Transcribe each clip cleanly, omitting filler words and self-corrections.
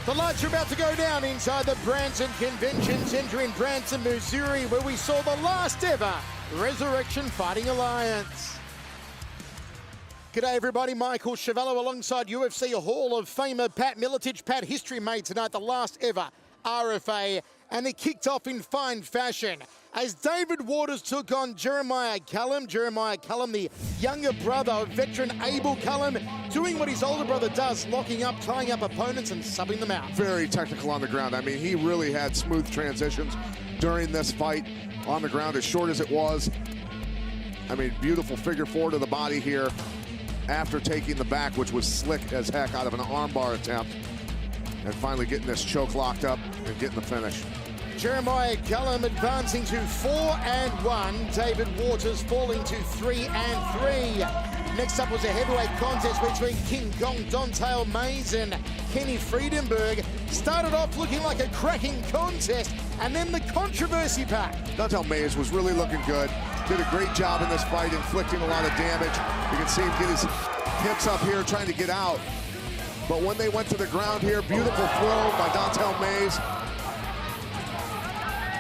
The lights are about to go down inside the Branson Convention Center in Branson, Missouri, where we saw the last ever Resurrection Fighting Alliance. G'day everybody, Michael Chevello alongside UFC Hall of Famer Pat Miletich. Pat, history made tonight, the last ever RFA, and it kicked off in fine fashion as David Waters took on Jeremiah Callum. Jeremiah Callum, the younger brother of veteran Abel Callum, doing what his older brother does, locking up, tying up opponents and subbing them out. Very technical on the ground. I mean, he really had smooth transitions during this fight on the ground, as short as it was. I mean, beautiful figure four to the body here after taking the back, which was slick as heck out of an armbar attempt, and finally getting this choke locked up and getting the finish. Jeremiah Callum advancing to 4-1. David Waters falling to 3-3. Next up was a heavyweight contest between King Kong Don'Tale Mayes and Kenny Friedenberg. Started off looking like a cracking contest, and then the controversy pack. Don'Tale Mayes was really looking good. Did a great job in this fight, inflicting a lot of damage. You can see him get his hips up here, trying to get out. But when they went to the ground here, beautiful throw by Don'Tale Mayes.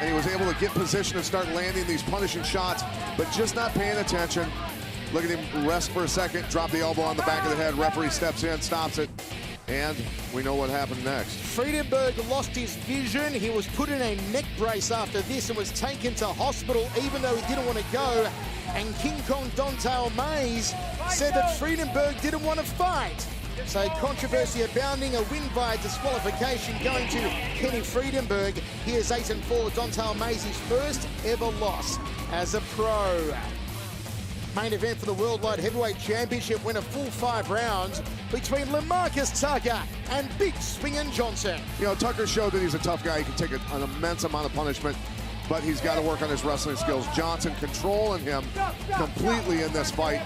And he was able to get position and start landing these punishing shots, but just not paying attention. Look at him rest for a second, drop the elbow on the back of the head. Referee steps in, stops it, and we know what happened next. Friedenberg lost his vision. He was put in a neck brace after this and was taken to hospital, even though he didn't want to go. And King Kong Don'Tale Mayes said that Friedenberg didn't want to fight. So controversy abounding, a win by disqualification going to Kenny Friedenberg. He is 8-4. Don'Tale Mayes' first ever loss as a pro. Main event for the World Light Heavyweight Championship went a full 5 rounds between LaMarcus Tucker and Big Swingin' Johnson. You know, Tucker showed that he's a tough guy. He can take an immense amount of punishment, but he's got to work on his wrestling skills. Johnson controlling him completely in this fight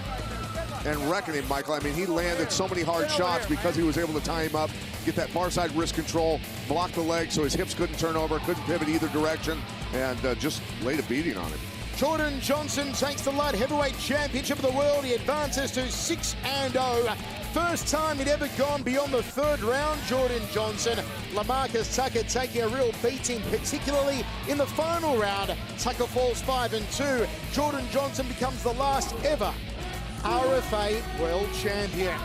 and wrecking him, Michael. I mean, he landed so many hard shots because he was able to tie him up, get that far side wrist control, block the leg so his hips couldn't turn over, couldn't pivot either direction, and just laid a beating on him. Jordan Johnson takes the Light Heavyweight Championship of the world. He advances to 6-0. First time he'd ever gone beyond the 3rd round, Jordan Johnson. LaMarcus Tucker taking a real beating, particularly in the final round. Tucker falls 5-2. Jordan Johnson becomes the last ever RFA World Champion.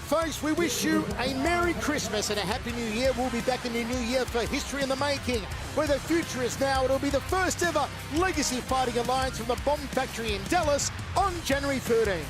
Folks, we wish you a Merry Christmas and a Happy New Year. We'll be back in the new year for History in the Making, where the future is now. It'll be the first ever Legacy Fighting Alliance from the Bomb Factory in Dallas on January 13.